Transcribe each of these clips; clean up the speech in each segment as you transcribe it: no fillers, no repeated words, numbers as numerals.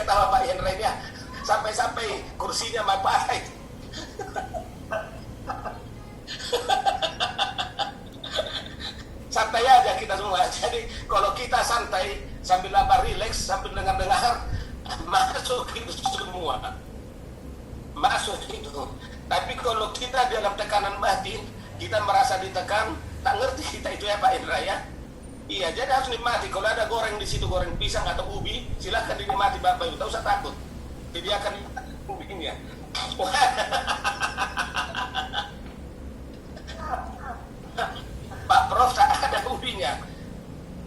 ketawa Pak Hendra ini ya. Sampai-sampai kursinya mau pakai. Santai aja kita semua. Jadi kalau kita santai sambil rileks sambil dengar-dengar, masuk itu semua. Masuk itu. Tapi kalau kita dalam tekanan batin, kita merasa ditekan, tak ngerti kita itu ya Pak Indra ya. Iya, jadi harus nikmati. Kalau ada goreng di situ, goreng pisang atau ubi, silahkan dinikmati Bapak Ibu. Tak usah takut. Jadi akan ubinya. Pak Prof tak ada ubinya.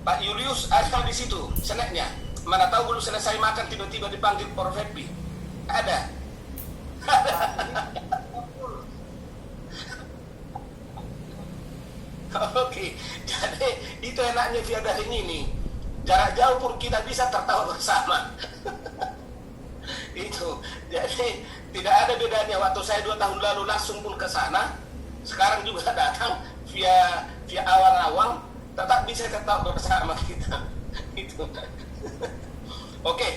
Pak Julius ada di situ, snacknya. Mana tahu belum selesai makan tiba-tiba dipanggil Prof Happy. Ada. Oke, jadi itu enaknya via daring ini. Jarak jauh pun kita bisa tertawa bersama. Itu, jadi tidak ada bedanya. Waktu saya 2 tahun lalu langsung pun ke sana, sekarang juga datang via awal-awal, tetap bisa ketawa bersama kita. Itu. Oke,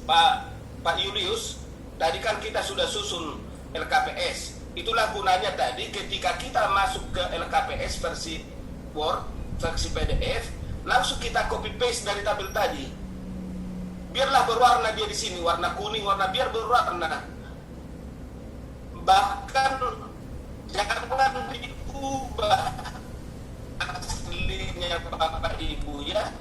Pak Julius, tadi kan kita sudah susun LKPS. Itulah gunanya tadi ketika kita masuk ke LKPS versi Word, versi PDF, langsung kita copy paste dari tabel tadi. Biarlah berwarna dia di sini, warna kuning, warna biar berwarna. Bahkan jangan diubah aslinya Bapak Ibu ya.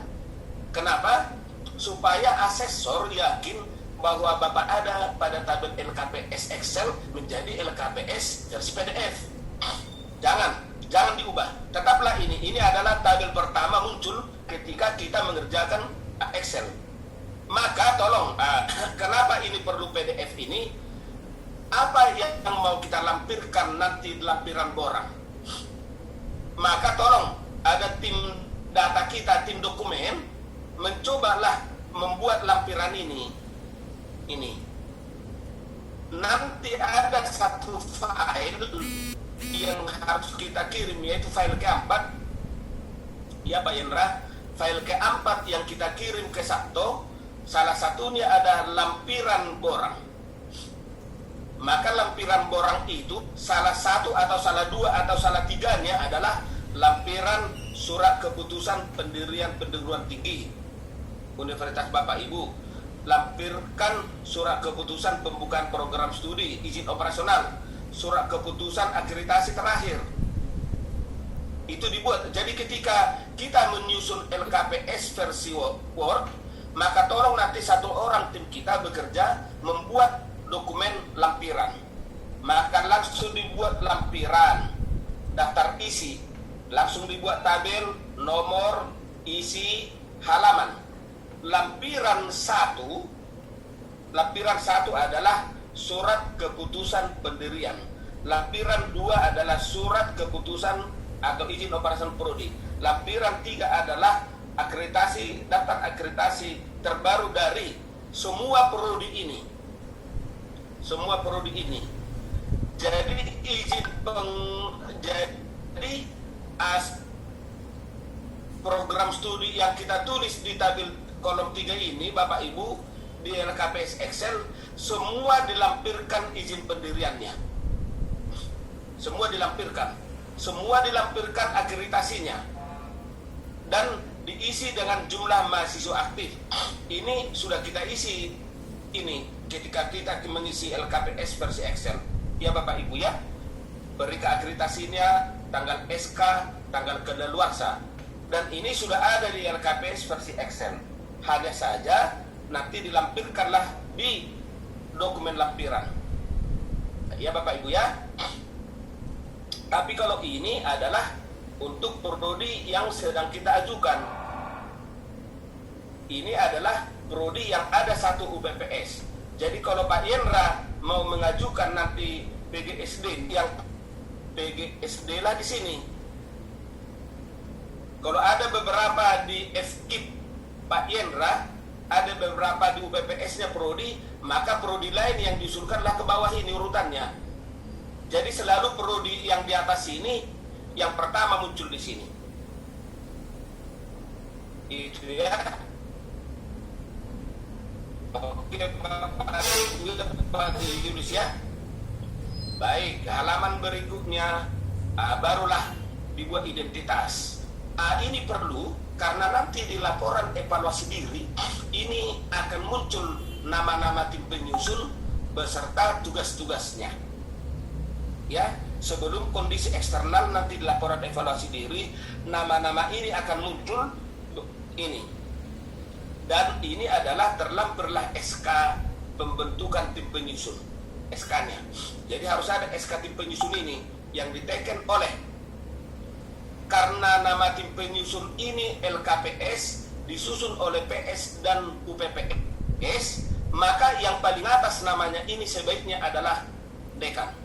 Kenapa? Supaya asesor yakin bahwa Bapak ada pada tabel LKPS Excel menjadi LKPS versi PDF. Jangan diubah. Tetaplah ini adalah tabel pertama muncul ketika kita mengerjakan Excel. Maka tolong, kenapa ini perlu PDF ini? Apa yang mau kita lampirkan nanti di lampiran borang? Maka tolong, ada tim data kita, tim dokumen, mencobalah membuat lampiran ini. Nanti ada satu file yang harus kita kirim, yaitu file keempat ya Pak Yendra. File keempat yang kita kirim ke Sabto, salah satunya ada lampiran borang. Maka lampiran borang itu salah satu atau salah dua atau salah tiganya adalah lampiran surat keputusan pendirian perguruan tinggi Universitas Bapak Ibu. Lampirkan surat keputusan pembukaan program studi, izin operasional, surat keputusan akreditasi terakhir. Itu dibuat. Jadi ketika kita menyusun LKPS versi Word, maka tolong nanti satu orang tim kita bekerja membuat dokumen lampiran. Maka langsung dibuat lampiran, daftar isi, langsung dibuat tabel, nomor, isi, halaman. Lampiran satu adalah surat keputusan pendirian. Lampiran 2 adalah surat keputusan atau izin operasional prodi. Lampiran 3 adalah akreditasi, daftar akreditasi terbaru dari semua prodi ini. Jadi program studi yang kita tulis di tabel kolom 3 ini Bapak Ibu di LKPS Excel semua dilampirkan izin pendiriannya. Semua dilampirkan akreditasinya. Dan diisi dengan jumlah mahasiswa aktif. Ini sudah kita isi ini ketika kita mengisi LKPS versi Excel. Ya Bapak Ibu ya. Beri akreditasinya, tanggal SK, tanggal kedaluarsa. Dan ini sudah ada di LKPS versi Excel. Hanya saja nanti dilampirkanlah di dokumen lampiran. Ya Bapak Ibu ya. Tapi kalau ini adalah untuk prodi yang sedang kita ajukan. Ini adalah prodi yang ada satu UPPS. Jadi kalau Pak Yendra mau mengajukan nanti PGSD, yang PGSD lah di sini. Kalau ada beberapa di FKIP Pak Yendra, ada beberapa di UPPS-nya prodi, maka prodi lain yang diusulkanlah ke bawah ini urutannya. Jadi selalu prodi yang di atas ini yang pertama muncul di sini. Itu ya. Oke. Bapak Indonesia. Baik, halaman berikutnya barulah dibuat identitas. Ini perlu karena nanti di laporan evaluasi diri ini akan muncul nama-nama tim penyusun beserta tugas-tugasnya. Ya, sebelum kondisi eksternal nanti di laporan evaluasi diri nama-nama ini akan muncul ini. Dan ini adalah terlambatlah SK pembentukan tim penyusun, SK-nya. Jadi harus ada SK tim penyusun ini yang diteken oleh, karena nama tim penyusun ini LKPS disusun oleh PS dan UPPS, maka yang paling atas namanya ini sebaiknya adalah dekan.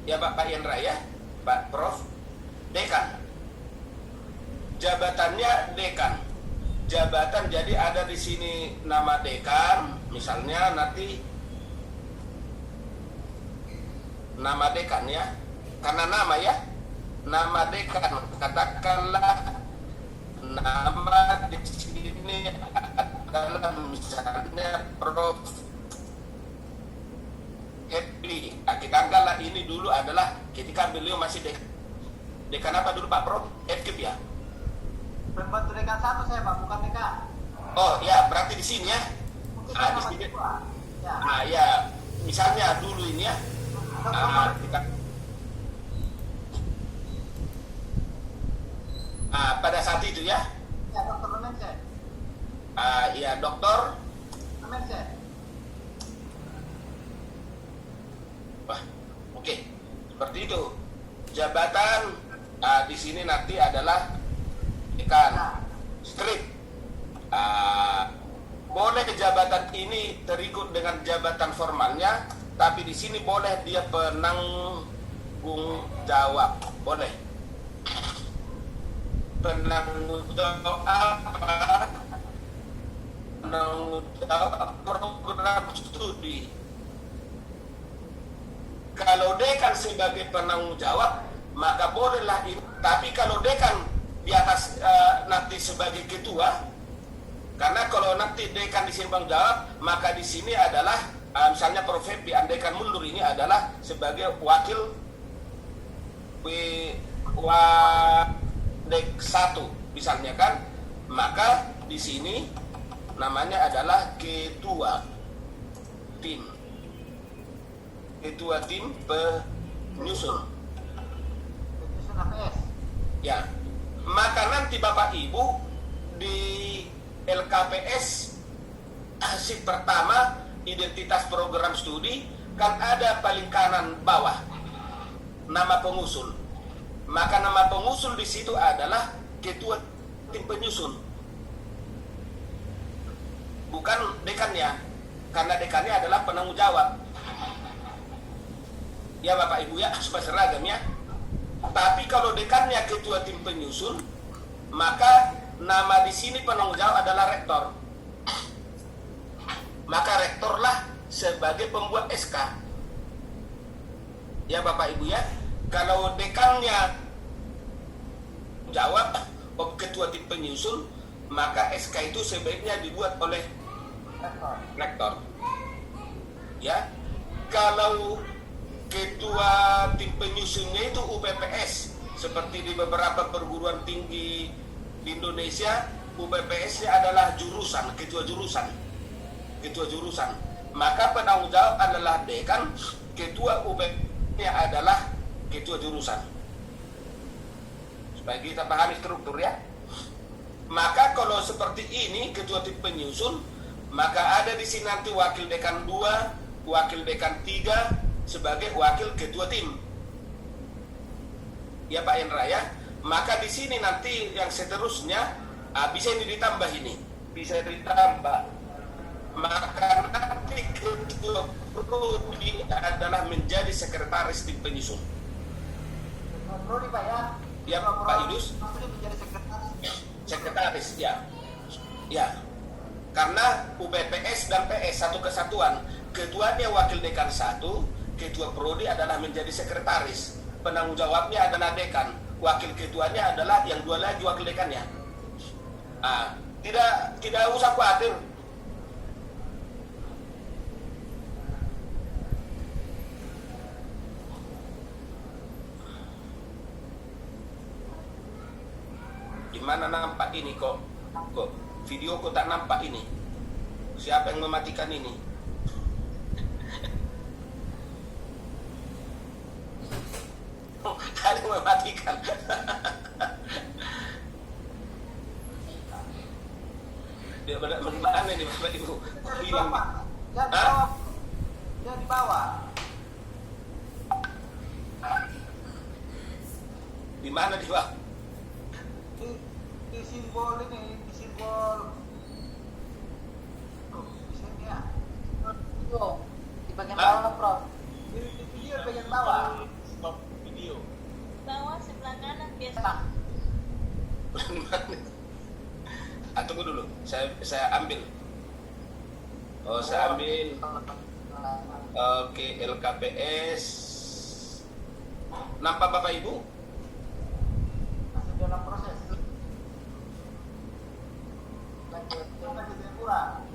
Ya Pak Yendra ya, Pak Prof, dekan. Jabatannya dekan. Jabatan jadi ada di sini nama dekan, misalnya nanti nama dekan ya, karena nama ya, nama dekan, katakanlah nama di sini adalah misalnya Prof Happy. Kita anggaplah ini dulu adalah ketika beliau masih dekan apa dulu Pak Prof? FKIP ya? Pembantu dekan 1 saya Pak, bukan dekan. Oh ya, berarti di sini ya. Di sini. Ya. Ya, misalnya dulu ini ya. Kita pada saat itu ya. Ya, Dokter Lemense. Ya, Dokter Lemense. Wah, oke. Seperti itu. Jabatan di sini nanti adalah dekan. Strip. Boleh jabatan ini terikut dengan jabatan formalnya, tapi di sini boleh dia penanggung jawab, boleh. Penanggung jawab apa? Penanggung jawab program studi. Kalau dekan sebagai penanggung jawab, maka bolehlah ini. Tapi kalau dekan di atas nanti sebagai ketua, karena kalau nanti dekan di sini penanggung jawab, maka di sini adalah misalnya Prof. Happy andaikan mundur ini adalah sebagai wakil Wadek 1 misalnya kan, maka di sini namanya adalah ketua tim penyusun. Penyusun APS. Ya, maka nanti Bapak Ibu di LKPS si pertama identitas program studi kan ada paling kanan bawah nama pengusul. Maka nama pengusul di situ adalah ketua tim penyusun, bukan dekannya, karena dekannya adalah penanggung jawab. Ya Bapak Ibu ya, supaya seragam ya. Tapi kalau dekannya ketua tim penyusun, maka nama di sini penanggung jawab adalah rektor. Maka rektorlah sebagai pembuat SK. Ya Bapak Ibu ya. Kalau dekannya jawab ketua tim penyusun, maka SK itu sebaiknya dibuat oleh rektor. Ya. Kalau ketua tim penyusunnya itu UPPS, seperti di beberapa perguruan tinggi di Indonesia, UPPS-nya adalah jurusan, ketua jurusan. Maka penanggung jawab adalah dekan, ketua UPPS-nya adalah ketua jurusan. Supaya kita pahami struktur ya. Maka kalau seperti ini ketua tim penyusun, maka ada di sini nanti wakil dekan 2, wakil dekan 3 sebagai wakil ketua tim. Ya Pak Yendra ya. Maka di sini nanti yang seterusnya bisa ini ditambah ini. Bisa ditambah. Maka nanti ketua prodi adalah menjadi sekretaris tim penyusun. Prodi Pak ya. Ya Pak Idus. Menjadi Sekretaris ya. Ya. Karena UPPS dan PS satu kesatuan. Ketuanya wakil dekan 1, ketua prodi adalah menjadi sekretaris. Penanggung jawabnya adalah dekan. Wakil ketuanya adalah yang 2 lagi wakil dekannya. Tidak usah khawatir. mana nampak ini kok videoku tak nampak ini. Siapa yang mematikan ini? Ada yang mematikan. Dia mana nih Bapak Ibu? Di bawah. Dia di bawah. Dia di bawah. Di mana di bawah? Di simbol ini, di simbol. Di sini ya. Di bagian bawah, Prof. Di video di bagian bawah. Stop video. Bawah sebelah kanan biasa. Tunggu dulu, saya ambil. Oh, saya ambil. Oke, LKPS. Nampak Bapak Ibu? Masih dalam proses. Lagi di kurang.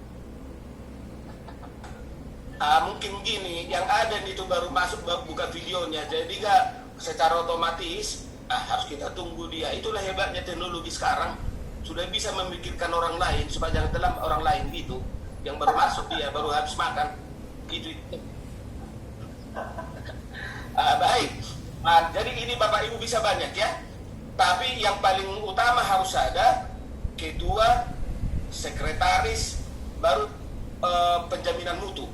Mungkin gini, yang ada itu baru masuk buka videonya, jadi nggak secara otomatis harus kita tunggu dia. Itulah hebatnya teknologi sekarang, sudah bisa memikirkan orang lain supaya jangan telan orang lain gitu. Yang baru masuk dia baru habis makan gitu. Baik. Jadi ini Bapak Ibu bisa banyak ya, tapi yang paling utama harus ada ketua, sekretaris, baru penjaminan mutu.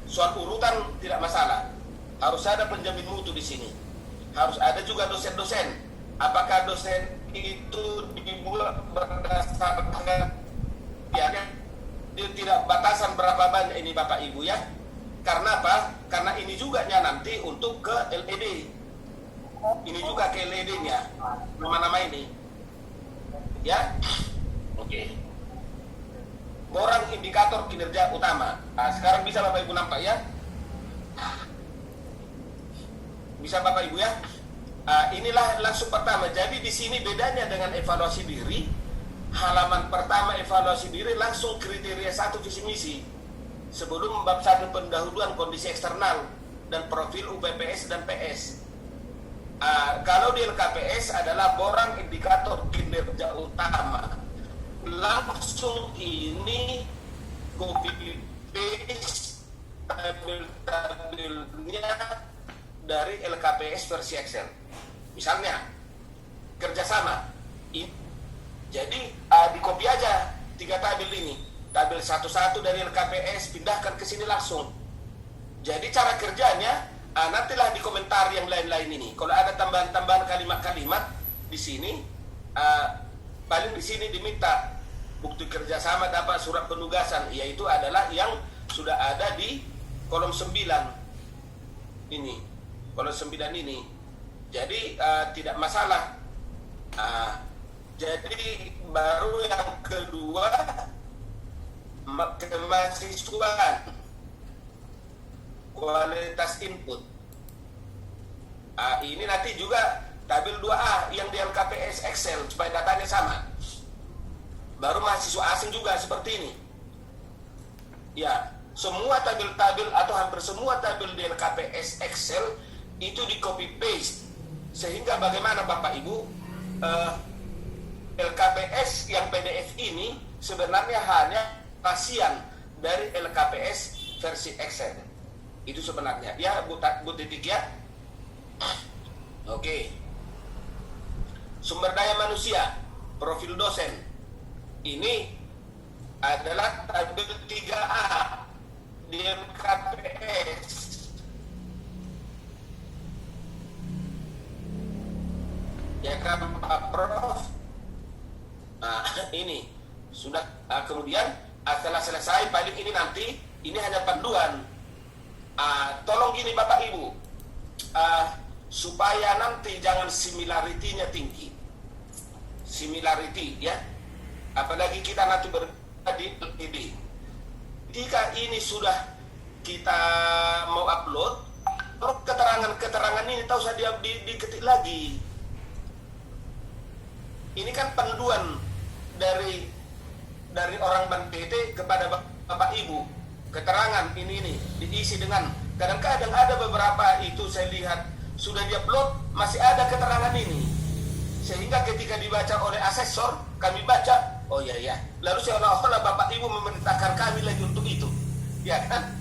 Soal urutan tidak masalah, harus ada penjamin mutu di sini. Harus ada juga dosen-dosen. Apakah dosen itu dibuat berdasarkan dia tidak batasan berapa banyak ini Bapak Ibu ya? Karena apa? Karena ini juga nanti untuk ke LED. Ini juga ke LED-nya. Nama-nama ini. Ya? Oke. Borang indikator kinerja utama. Sekarang bisa Bapak Ibu nampak ya? Bisa Bapak Ibu ya? Inilah langsung pertama. Jadi di sini bedanya dengan evaluasi diri. Halaman pertama evaluasi diri langsung kriteria 1 visi misi. Sebelum bab 1 pendahuluan kondisi eksternal dan profil UPPS dan PS. Kalau di LKPS adalah borang indikator kinerja utama. Langsung ini copy paste tabel-tabelnya dari LKPS versi Excel. Misalnya kerjasama. Jadi di copy aja 3 tabel ini. Tabel 1-1 dari LKPS pindahkan ke sini langsung. Jadi cara kerjanya nantilah di komentar yang lain-lain ini. Kalau ada tambahan-tambahan kalimat-kalimat di sini, paling di sini diminta bukti kerjasama dapat surat penugasan, yaitu adalah yang sudah ada di kolom 9 ini, kolom 9 ini. Jadi tidak masalah. Jadi baru yang kedua, kemahasiswaan, kualitas input. Ini nanti juga tabel 2A yang di LKPS Excel supaya datanya sama. Baru mahasiswa asing juga seperti ini. Ya, semua tabel-tabel atau hampir semua tabel di LKPS Excel itu di copy paste. Sehingga bagaimana Bapak Ibu, LKPS yang PDF ini sebenarnya hanya pasian dari LKPS versi Excel. Itu sebenarnya. Ya, Bu Titik ya. Oke. Sumber daya manusia, profil dosen. Ini adalah tabel 3A di LKPS. Ya kan Pak Prof? Ini sudah kemudian setelah selesai paling ini nanti ini hanya panduan. Tolong gini Bapak Ibu, supaya nanti jangan similarity-nya tinggi. Similarity ya. Apalagi kita nanti berada di LPD. Jika ini sudah kita mau upload, keterangan-keterangan ini tahu saya diketik lagi. Ini kan panduan dari orang Ban PT kepada Bapak Ibu. Keterangan ini diisi dengan, kadang-kadang ada beberapa itu saya lihat sudah diupload masih ada keterangan ini. Sehingga ketika dibaca oleh asesor, kami baca, oh iya ya. Lalu seolah-olah Bapak Ibu memerintahkan kami lagi untuk itu. Ya kan?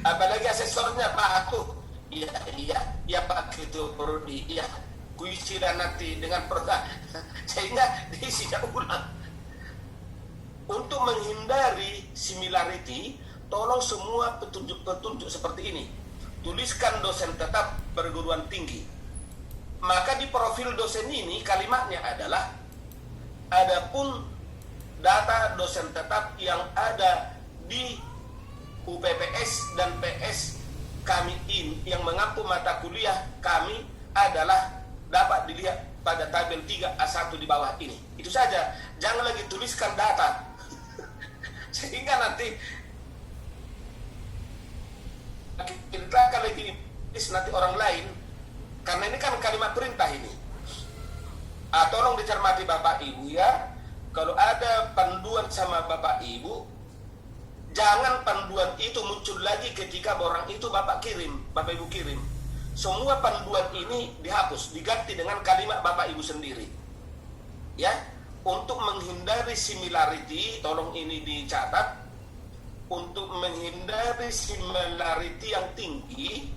Apalagi asesornya Pak Atuh. Iya Pak itu Prodi. Iya. Kuisilah nanti dengan perda. Sehingga diisinya ulang. Untuk menghindari similarity, tolong semua petunjuk-petunjuk seperti ini. Tuliskan dosen tetap perguruan tinggi. Maka di profil dosen ini kalimatnya adalah, adapun data dosen tetap yang ada di UPPS dan PS kami ini yang mengampu mata kuliah kami adalah dapat dilihat pada tabel 3A1 di bawah ini. Itu saja, jangan lagi tuliskan data. Sehingga nanti kita kalau ini nanti orang lain, karena ini kan kalimat perintah ini. Tolong dicermati Bapak Ibu ya, kalau ada panduan sama Bapak Ibu, jangan panduan itu muncul lagi ketika orang itu Bapak Ibu kirim. Semua panduan ini dihapus, diganti dengan kalimat Bapak Ibu sendiri. Ya, untuk menghindari similarity, tolong ini dicatat. Untuk menghindari similarity yang tinggi,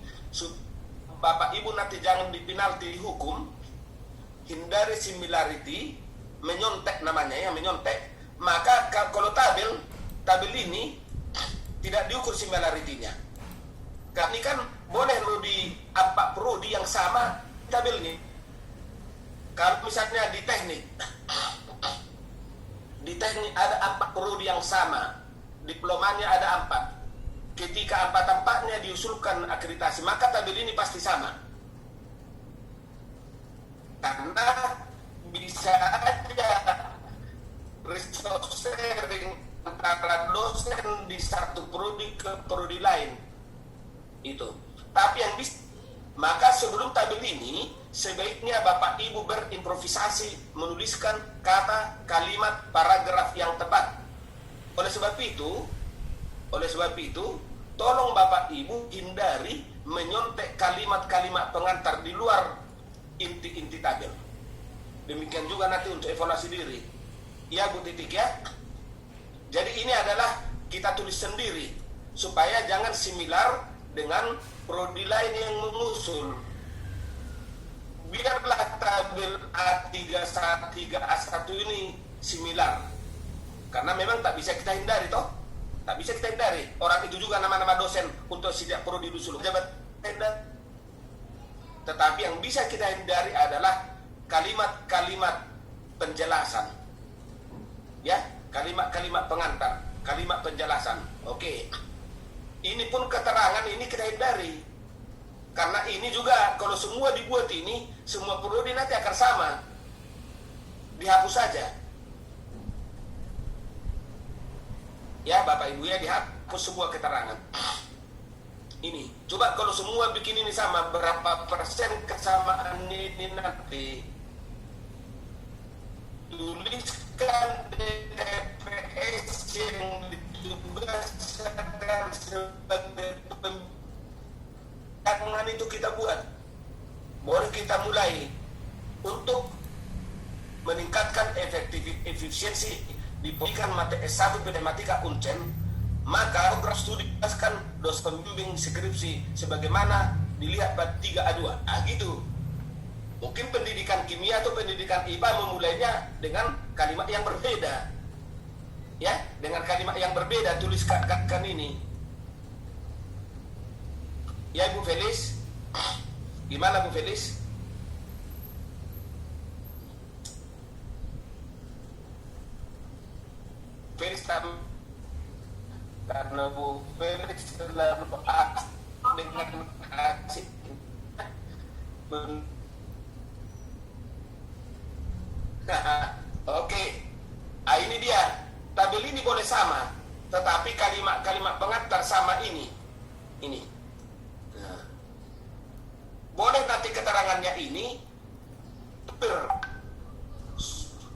Bapak Ibu nanti jangan dipinalti hukum. Hindari similarity, menyontek namanya ya, menyontek. Maka kalau tabel ini tidak diukur similarity-nya. Kami kan boleh prodi yang sama tabelnya. Kalau misalnya di teknik ada 4 prodi yang sama, diplomanya ada 4. Ketika 4-4-nya diusulkan akreditasi, maka tabel ini pasti sama. Karena bisa aja resource sharing antara dosen di satu prodi ke prodi lain. Itu. Tapi yang bisa, maka sebelum tabel ini sebaiknya Bapak Ibu berimprovisasi menuliskan kata, kalimat, paragraf yang tepat. Oleh sebab itu, tolong Bapak Ibu hindari menyontek kalimat-kalimat pengantar di luar inti-inti tabel. Demikian juga nanti untuk evaluasi diri. Ya Bu Titik ya. Jadi ini adalah kita tulis sendiri supaya jangan similar dengan prodi lain yang mengusul. Biarlah tabel A3A1 ini similar. Karena memang tak bisa kita hindari toh. Tak bisa kita hindari. Orang itu juga nama-nama dosen untuk sejak prodi dulu jabat tenda. Tetapi yang bisa kita hindari adalah kalimat-kalimat penjelasan. Ya, kalimat-kalimat pengantar, kalimat penjelasan. Oke. Ini pun keterangan ini kita hindari. Karena ini juga kalau semua dibuat ini, semua prodi nanti akan sama. Dihapus saja. Ya Bapak Ibu ya, dihapus sebuah keterangan. Ini, coba kalau semua bikin ini sama, berapa persen kesamaan ini nanti? Tuliskan DPS yang ditugaskan sebagai pembidangan itu kita buat. Boleh kita mulai untuk meningkatkan efisiensi diberikan materi S1 matematika Uncen, maka program studi dibebaskan dosen pembimbing skripsi sebagaimana dilihat pada 3A2. Gitu. Mungkin pendidikan kimia atau pendidikan IPA memulainya dengan kalimat yang berbeda. Ya, dengan kalimat yang berbeda tuliskan ini. Ya Bu Felis. Gimana Bu Felis? Felis karena Bu Felis selalu dengan kasih oke. Ini dia. Tabel ini boleh sama, tetapi kalimat-kalimat pengantar sama ini. Boleh nanti keterangannya ini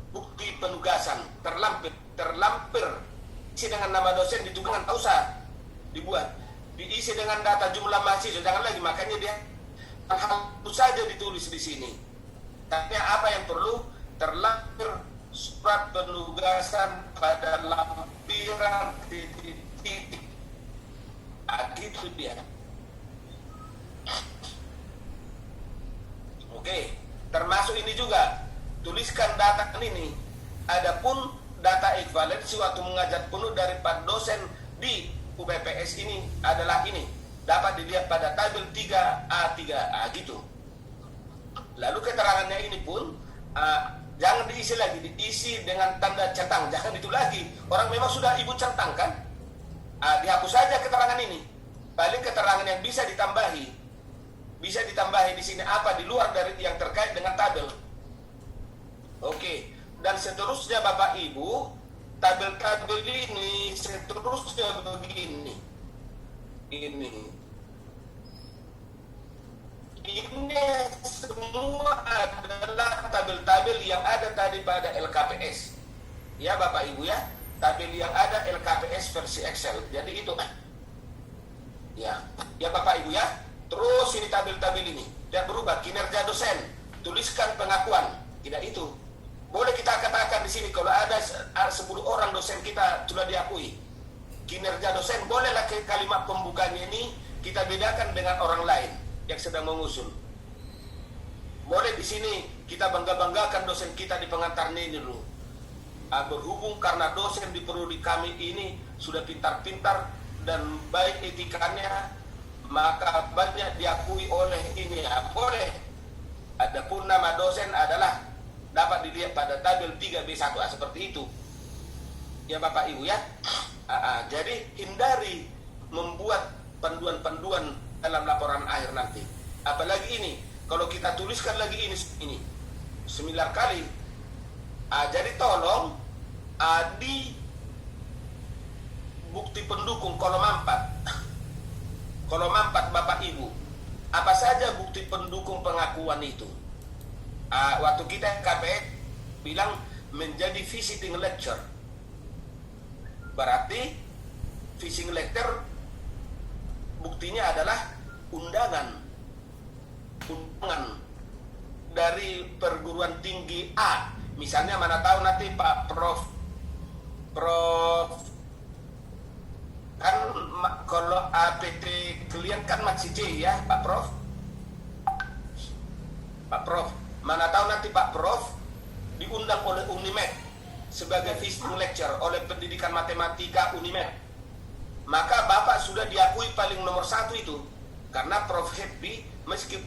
bukti penugasan terlampir isi dengan nama dosen ditugaskan, tak usah dibuat, diisi dengan data jumlah mahasiswa, jangan lagi. Makanya dia hal saja ditulis di sini. Tapi apa yang perlu? Terlahir surat penugasan pada lampiran titik-titik. Gitu dia. Oke, termasuk ini juga. Tuliskan data ini. Adapun data ekvivalensi waktu mengajar penuh dari Pak dosen di UPPS ini adalah ini. Dapat dilihat pada tabel 3A3A gitu. Lalu keterangannya ini pun jangan diisi lagi, diisi dengan tanda centang. Jangan itu lagi. Orang memang sudah ibu centangkan. Dihapus saja keterangan ini. Paling keterangan yang bisa ditambahi. Bisa ditambahi di sini apa di luar dari yang terkait dengan tabel. Oke. Dan seterusnya Bapak Ibu, tabel-tabel ini seterusnya begini. Ini semua adalah tabel-tabel yang ada tadi pada LKPS. Ya Bapak Ibu ya, tabel yang ada LKPS versi Excel. Jadi itu. Ya Bapak Ibu ya. Terus ini tabel-tabel ini. Dan berubah kinerja dosen. Tuliskan pengakuan. Tidak itu. Boleh kita katakan di sini kalau ada 10 orang dosen kita sudah diakui. Kinerja dosen bolehlah kalimat pembukanya ini kita bedakan dengan orang lain yang sedang mengusul. Boleh di sini kita bangga-banggakan dosen kita di pengantarnya ini dulu. Berhubung karena dosen di prodi kami ini sudah pintar-pintar dan baik etikanya, maka banyak diakui oleh ini ya. Boleh. Adapun nama dosen adalah dapat dilihat pada tabel 3B1A seperti itu. Ya Bapak Ibu ya. Jadi hindari membuat panduan-panduan dalam laporan akhir nanti. Apalagi ini, kalau kita tuliskan lagi ini 9 kali. Jadi tolong di bukti pendukung kolom 4. Kolom 4 Bapak Ibu. Apa saja bukti pendukung pengakuan itu? Waktu kita KPS bilang menjadi visiting lecture. Berarti visiting lecture buktinya adalah undangan dari perguruan tinggi A. Misalnya mana tahu nanti Pak Prof kan kalau APT kalian kan masih C ya Pak Prof. Mana tahu nanti Pak Prof diundang oleh Unimed sebagai visiting lecture oleh pendidikan matematika Unimed. Maka Bapak sudah diakui paling nomor 1 itu. Karena Prof Happy meskipun